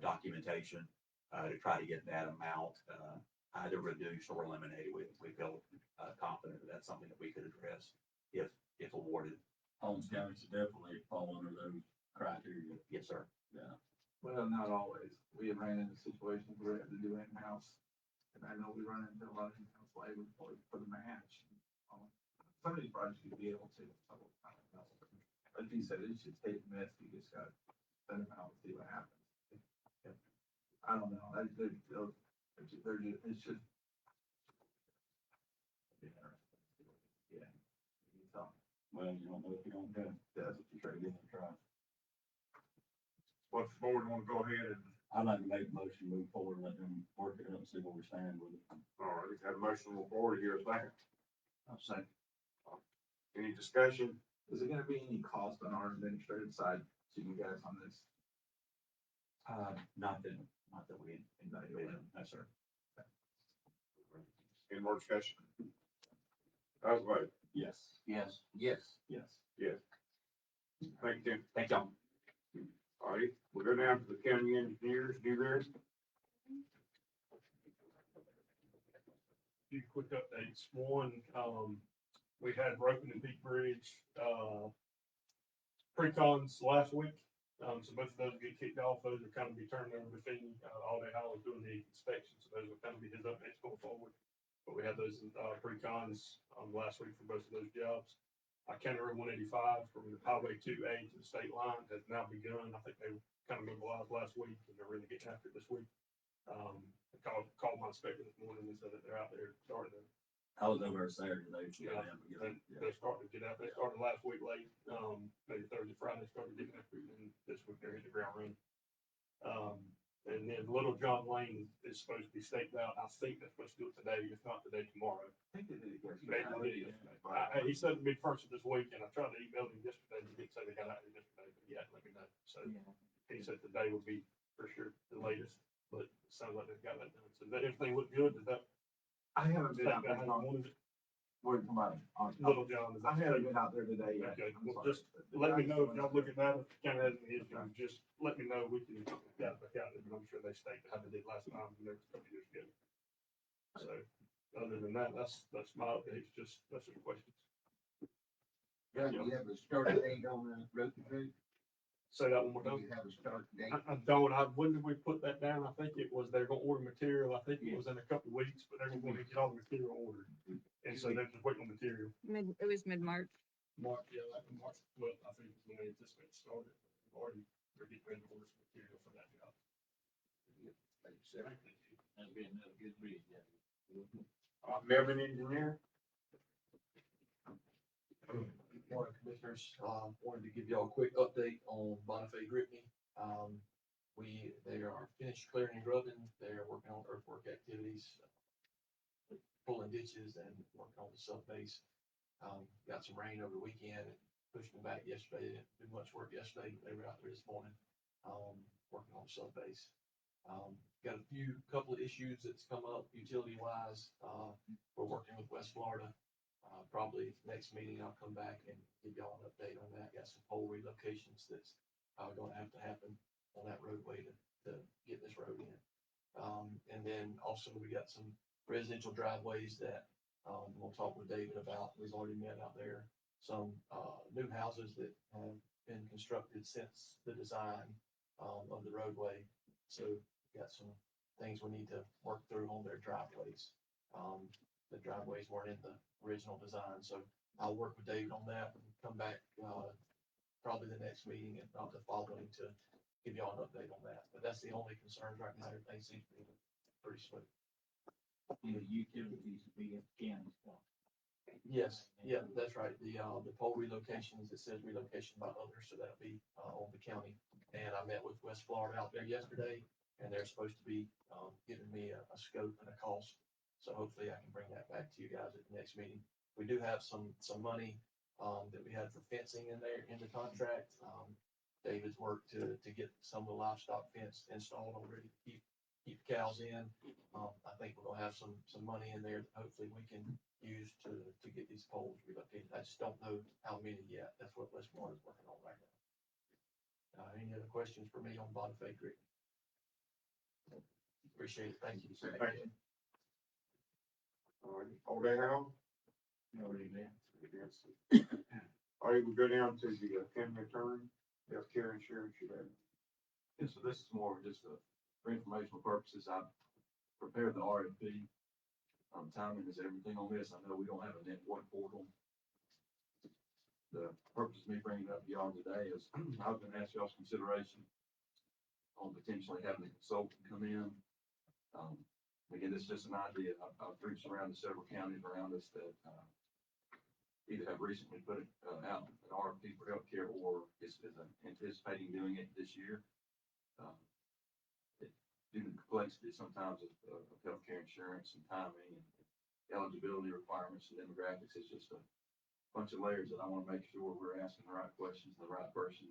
documentation, to try to get that amount, either reduced or eliminated. We feel, confident that that's something that we could address if awarded. Holmes County should definitely fall under those criteria. Yes, sir. Yeah. Well, not always. We have ran into situations where we have to do in-house. And I know we run into a lot of in-house labor for the match. Some of these projects you'd be able to. Like you said, it should take a miss. You just got to send them out and see what happens. I don't know. It's just. Yeah. Well, you don't know if you don't do it. That's what you try to get them to try. What's the board want to go ahead and, I'd like to make a motion, move forward, let them work it up and see where we stand with it. all right, we have a motion on the board here, a second. I'll say. Any discussion? Is there gonna be any cost on our administrative side to you guys on this? Not that we, no, sir. Any more discussion? How's the vote? Yes. Yes. Yes. Yes. Yes. Thank you, Tim. Thank y'all. All right, we'll go down to the county engineers, do this. few quick updates. One, we had Broken and Peak Bridge, pre-cons last week. So both of those get kicked off. Those are kind of be turned over to Feeney. All day Howell is doing the inspection, so those will kind of be his updates going forward. But we had those, pre-cons, last week for both of those jobs. County Road 185 from Highway 2A to the state line has now begun. I think they kind of mobilized last week and they're really getting after it this week. I called my inspector this morning and said that they're out there starting to. I was over there Saturday, They're starting to get out. They started last week late, maybe Thursday, Friday, started getting after it, and this week they're hitting the ground running. And then Little John Lane is supposed to be staked out. I think they're supposed to do it today, if not today, tomorrow. I think they did it Maybe they did yesterday. He said it'd be first of this week, and I tried to email him yesterday, he didn't say they got out here yesterday, but he hadn't let me know. So he said today would be for sure the latest, but it sounds like they've got that done. So that everything looked good, is that? I haven't been out there. Where's somebody? Little John, is I that? haven't been out there today yet. Okay, well, just let me know if y'all look at that, if it kind of has any issue, just let me know, we can get it back out there, but I'm sure they staked how they did last time, and there was a couple years ago. So, other than that, that's my updates, that's just questions. Do you have a start date on the road to road? Say that one more Do time. you have a start date? I don't, when did we put that down? I think it was, they're gonna order material, I think it was in a couple of weeks, but they're gonna get all the material ordered. And so they're just waiting on material. It was mid-March. March, yeah, like March 12th, I think is when they anticipate started. Already, they're getting ready to order some material for that job. That'd be another good read, yeah. Melvin Engineer, Morning, Commissioners. Wanted to give y'all a quick update on Bonifay Grittany. They are finished clearing and grubbing. They're working on earthwork activities, pulling ditches and working on the sub base. Got some rain over the weekend and pushed them back yesterday. Didn't do much work yesterday, but they were out there this morning, working on the sub base. Got a couple of issues that's come up utility wise. We're working with West Florida. Probably next meeting, I'll come back and give y'all an update on that. Got some pole relocations that's going to have to happen on that roadway to get this road in. And then also we got some residential driveways that we'll talk with David about. We've already met out there. Some new houses that have been constructed since the design of the roadway. So we got some things we need to work through on their driveways. The driveways weren't in the original design, so I'll work with David on that and come back probably the next meeting, if not the following, to give y'all an update on that. But that's the only concerns right now. Everything seems to be pretty smooth. The utilities be in Kansas. Yes, yeah, that's right. The pole relocations, it says relocation by others, so that'll be on the county. And I met with West Florida out there yesterday, and they're supposed to be giving me a scope and a cost. So hopefully I can bring that back to you guys at the next meeting. We do have some money that we had for fencing in there in the contract. David's worked to get some of the livestock fence installed already, keep cows in. I think we're gonna have some money in there that hopefully we can use to get these poles relocated. I just don't know how many yet. That's what West Florida is working on right now. Any other questions for me on Bonifay Creek? Appreciate it. Thank you. Thank you. All day how? Already there. All right, we'll go down to the county attorney, healthcare insurance, you have. And so this is more of just for informational purposes. I prepared the RFP. Timing is everything on this. I know we don't have a net one portal. The purpose of me bringing it up to y'all today is I was gonna ask y'all's consideration on potentially having a consultant come in. Again, it's just an idea. I've reached around to several counties around us that either have recently put out an RFP for healthcare or is anticipating doing it this year. Due to the complexity sometimes of healthcare insurance and timing and eligibility requirements and demographics, it's just a bunch of layers that I want to make sure we're asking the right questions and the right person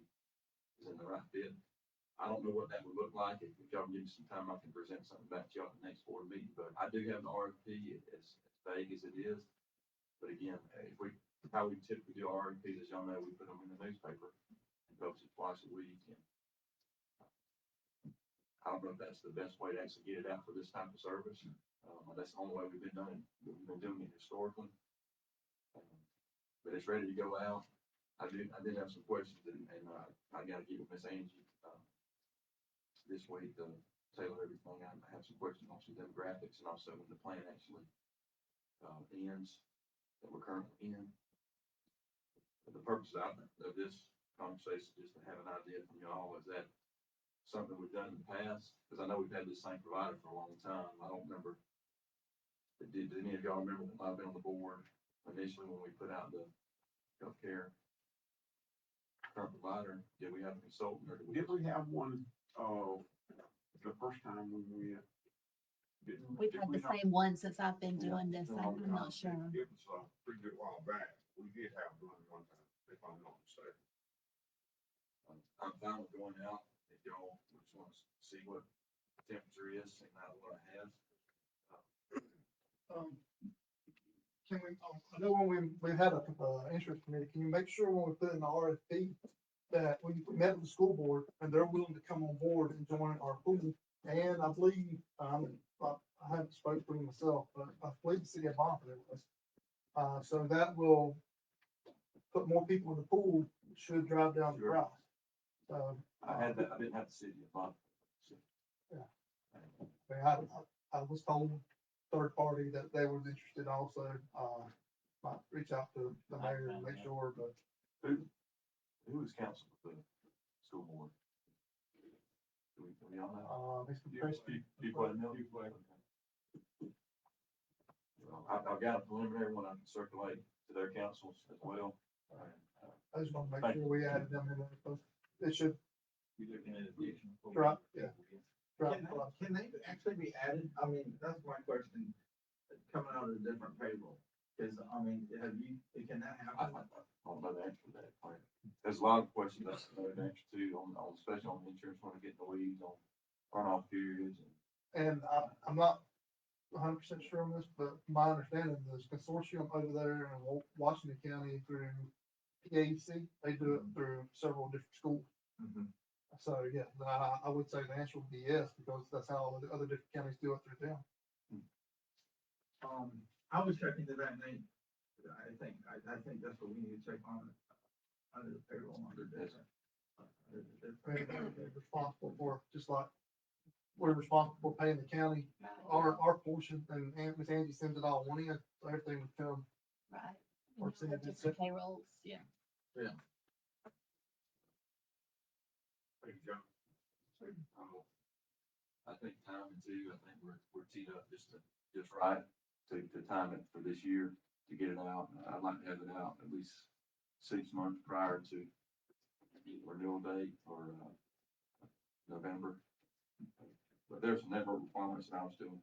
is in the right fit. I don't know what that would look like. If y'all give me some time, I can present something back to y'all at the next board meeting, but I do have the RFP as vague as it is. But again, how we typically do RFPs, as y'all know, we put them in the newspaper and post it twice a week. And I don't know if that's the best way to actually get it out for this type of service. That's the only way we've been doing it historically. But it's ready to go out. I did have some questions and I gotta get with Miss Angie, this week to tailor everything. I have some questions on some demographics and also when the plan actually, ends that we're currently in. But the purpose of this conversation is to have an idea from y'all. Is that something we've done in the past? Because I know we've had this same provider for a long time. I don't remember. Did any of y'all remember when I've been on the board initially when we put out the healthcare current provider? Did we have a consultant or Did we have one, the first time when we? We've had the same one since I've been doing this. I'm not sure. It was a pretty good while back. We did have one time, if I'm not mistaken. I'm fine with going out. If y'all just want to see what the temperature is and not what I have. Can we, I know when we had a, insurance committee, can you make sure when we put in the RFP that we met with the school board and they're willing to come on board and join our pool? And I believe, I haven't spoken for myself, but I believe the city of Bonford was. So that will put more people in the pool, should drive down the Sure. price. I didn't have the city of Bonford. I was told third party that they was interested also, might reach out to the mayor and make sure, but Who is council for the school board? Do we all know? Mr. Preston. I've got a preliminary one I can circulate to their councils as well. I just want to make sure we added them in there, because it should You're looking at additional. drop, yeah. drop Can the price. can they actually be added? I mean, that's my question, coming out of a different payroll. Cause I mean, can that I happen? don't know the answer to that. Right. There's a lot of questions I don't know the answer to especially on the insurance, when I get in the weeds on runoff periods. And I'm not 100% sure on this, but my understanding is consortium over there in Washington County through PAEC, they do it through several different schools. Mhm. So, yeah, I would say the answer would be yes, because that's how the other different counties do it through them. I was checking to that name. I think that's what we need to check on, under the payroll, under this. They're responsible for, just like we're responsible for paying the county, our portion, and Miss Angie sends it all one in, so everything would come. Right. Or send it Just the payrolls, yeah. Thank you, John. I think timing too, I think we're teed up just right to time it for this year to get it out. I'd like to have it out at least 6 months prior to renewal date for November. But there's some network requirements that I was doing.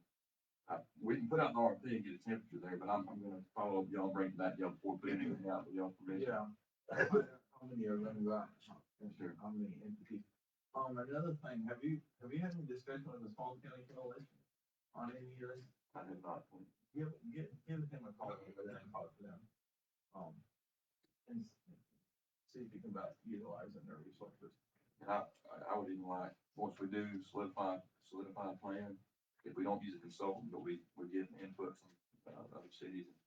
We can put out an RFP and get a temperature there, but I'm gonna follow up, y'all bring that y'all before putting anything out with y'all permission. Yeah. How many are running by? Sure. How many entities? Another thing, have you had any discussion with the small county coalition on any of this? I have not. Give him a call over there and talk to them. And see if you can about utilizing their resources. And I would even like, once we do solidify a plan, if we don't use a consultant, but we get input from other cities and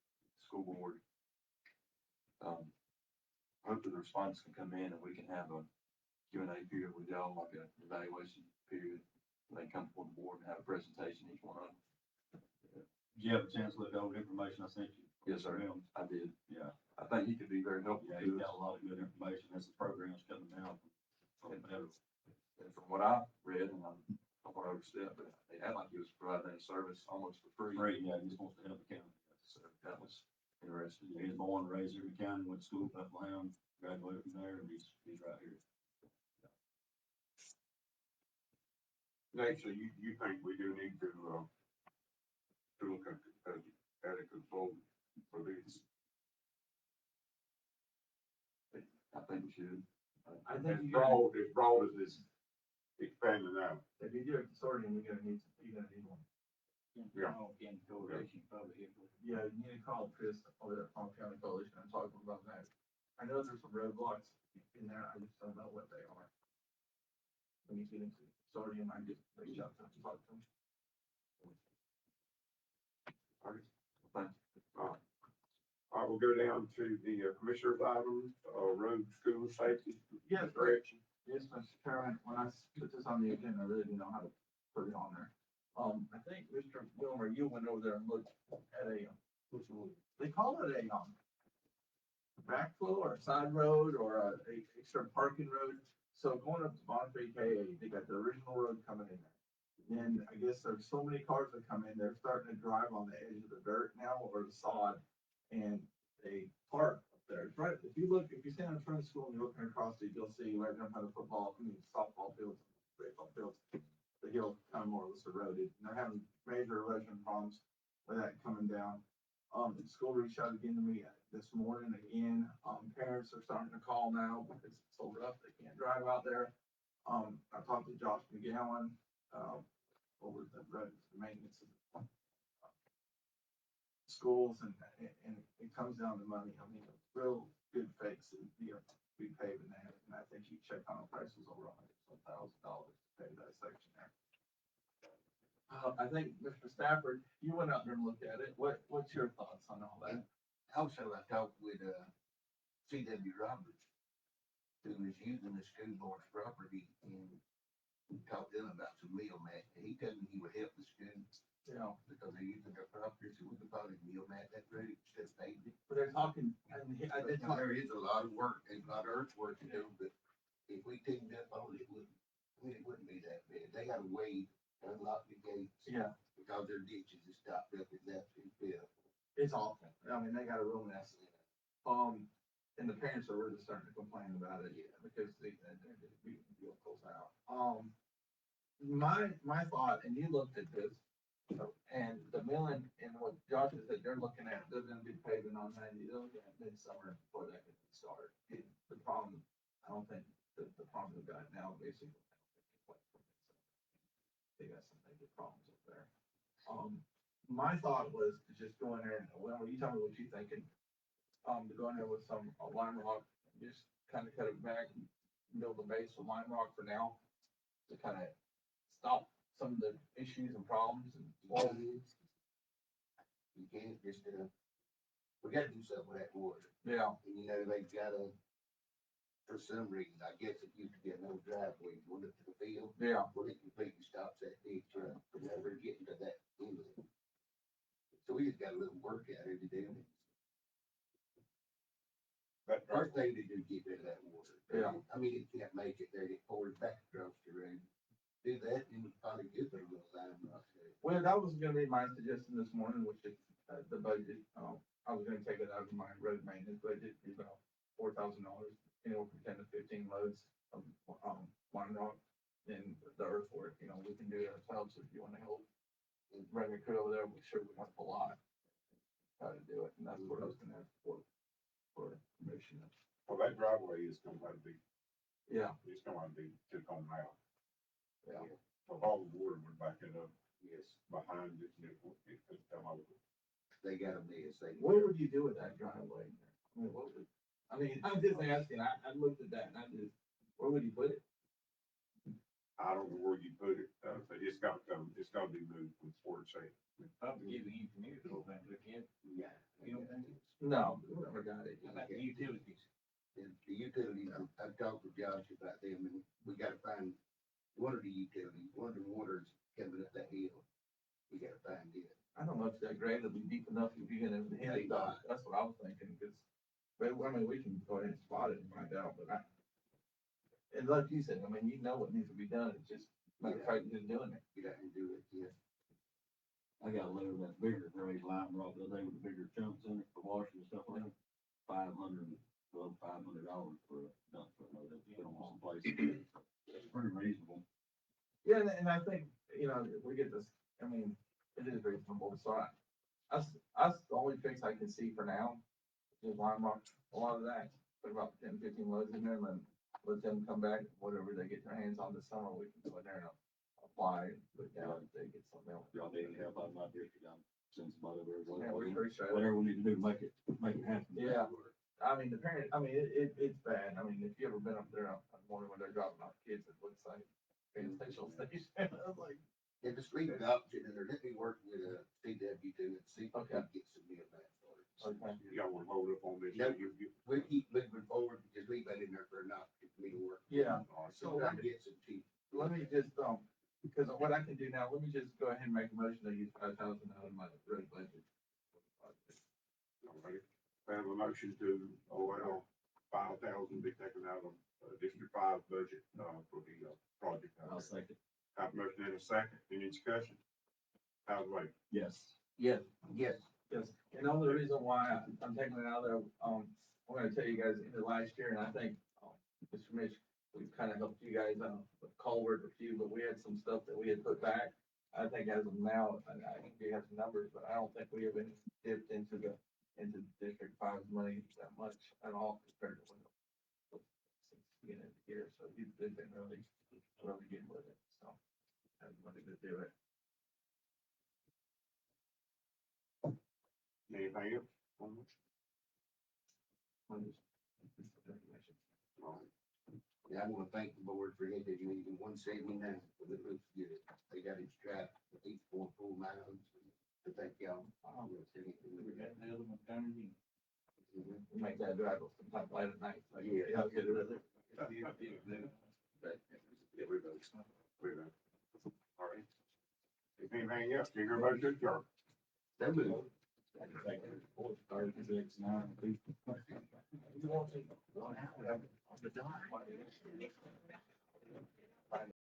school board. Hopefully the response can come in and we can have a Q&A period with y'all, like an evaluation period. They come before the board and have a presentation, each one of them. Did you have a chance to look over the information I sent you? Yes, sir. Him? I did. Yeah. I think he could be very helpful. Yeah, to he's us. got a lot of good information. There's some programs coming out. And from what I read, and I don't want to overstep, but they had like he was providing a service almost for free. Free, yeah, he just wants to help the county. So that was interesting. He was born and raised here in the county, went to school in Bethlehem, graduated from there, and he's right here. Nate, so you think we do need to look at a consultant for this? I think we should. I think As broad as this expanding out. if you do a consortium, you're gonna need one. Yeah. In coalition, probably. Yeah, you need to call Chris over there from County Coalition and talk about that. I know there's some roadblocks in there, I just don't know what they are. when you get into consortium, I just reach out to them, talk to them. I will go down to the commissioner's items, road, school safety. Yes, Direction. Yes, Mr. Chairman, when I put this on the agenda, I really didn't know how to put it on there. I think Mr. Wilmer, you went over there and looked at they call it a, backflow or a side road or a extra parking road. So going up to Bonifay KA, they got the original road coming in there. And I guess there's so many cars that come in, they're starting to drive on the edge of the dirt now or the sod. And they park up there. It's right, if you stand in front of the school and you're looking across it, you'll see right down by the softball fields, baseball fields. The hill kind of more or less eroded, and they're having major erosion problems with that coming down. The school reached out again to me this morning again. Parents are starting to call now because it's so rough, they can't drive out there. I talked to Josh McGowan, over the road, the maintenance of schools, and it comes down to money. I mean, a real good fix is, be paving that, and I think he checked on the prices over $100,000 to pave that section there. I think, Mr. Stafford, you went out there and looked at it. What's your thoughts on all that? Also, I talked with, C.W. Roberts, who is using the school board's property, and talked to them about some meal mat. He told me he would help the students, Yeah, because they're using their property, so we could probably meal mat that road instead of paving it. but they're talking, and I did talk, There is a lot of work, there's a lot of earthwork to do, but if we teamed up on it, it wouldn't be that bad. They got a way to unlock the gates. yeah, Because their ditches is stopped up, it's absolutely filled. it's awful. I mean, they got a real mess. And the parents are really starting to complain about it, because they're just beating vehicles out. My thought, and you looked at this, and the milling and what Josh is that they're looking at, they're gonna be paving on 90, they're looking at midsummer before that can start. The problem, I don't think, the problem we've got now, basically, they got some major problems up there. My thought was to just go in there and, well, you tell me what you're thinking. To go in there with some lime rock, just kind of cut it back, and build a base with lime rock for now, to kind of stop some of the issues and problems and. You can't just, we gotta do something with that water. Yeah, And they've gotta, for some reason, I guess it used to be an old driveway going up to the field. yeah, Well, it completely stops that ditch, from ever getting to that inlet. So we just got a little work out here to do. That First thing to do, get rid of that water. Yeah. I mean, it can't make it there, it pours back across the road. Do that, and it's probably good for a little lime rock there. well, that was gonna be my suggestion this morning, which is, the budget, I was gonna take it out of my road maintenance budget, be about $4,000, from 10 to 15 loads of, lime rock. And the earthwork, we can do it ourselves if you wanna help. And bring a crew over there, we sure we want a lot. Try to do it, and that's what I was gonna ask for permission. Well, that driveway is gonna have to be, Yeah, it's gonna have to be took on out. yeah, So all the water would back it up Yes, behind it, and it could come over. they got a mess. what would you do with that driveway? I'm just asking, I looked at that and where would you put it? I don't know where you put it, but it's gotta be moved from where it's at. Probably give the engineers a little bit, look in, Yeah. you know what I mean? No, we never got it. How about the utilities? The utilities, I've talked with Josh about them, and we gotta find one of the utilities, one of the waters coming up that hill. We gotta find it. I don't know if that grade will be deep enough if you're gonna hit it, that's what I was thinking, because, we can go ahead and spot it and find out, but and like you said, what needs to be done, it's just, matter of fact, just doing it. Get out and do it, yeah. I got a load of that bigger grade lime rock the other day with the bigger chunks in it for washing and stuff like that. $500 for a dump truck load. That's been on some places. It's pretty reasonable. Yeah, and I think, we get this, it is reasonable, so that's the only fix I can see for now, is lime rock, a lot of that, put about 10, 15 loads in there, and then let them come back, whatever they get their hands on this summer, we can go in there and apply, and put down if they get something else. Y'all need any help out of my district? I'm send somebody over there. Yeah, we appreciate it. Whatever we need to do to make it happen. Yeah. It's bad, if you ever been up there on morning when they're dropping off kids, it looks like Transactional station. I was like, And just leave it up, and then let me work with a CW too and see if we Okay. can get some deal back for it. okay. Y'all wanna hold up on this? Nope. You- We'll keep moving forward, just leave that in there for now, for me to work. Yeah, So I can get some cheap. let me just, because what I can do now, let me just go ahead and make a motion to use 5,000 out of my road budget. All right. We have a motion to allow 5,000 be taken out of District 5 budget, for the, project. I'll second. Have a motion in a second. Any discussion? How's the vote? Yes. Yes, Yes, yes. And the only reason why I'm taking it out of there, I'm gonna tell you guys, in the last year, and I think, Mr. Mitch, we've kind of helped you guys, with culvert a few, but we had some stuff that we had put back. I think as of now, and I think we have some numbers, but I don't think we have any dipped into District 5's money that much at all compared to when since the beginning of the year, so they've been really good with it, so. Have money to do it. Anything else? on this? I'm just- All right. yeah, I wanna thank the board for hitting even 179, but it looks good. They got it strapped, each 4 full miles. So thank y'all. We make that drive sometime late at night. Like, Yeah. yeah, get it with it. Yeah, we're done. We're done. All right. If anything else, you hear about your job? That move. 36, 9, 2. You want to go out on the dime.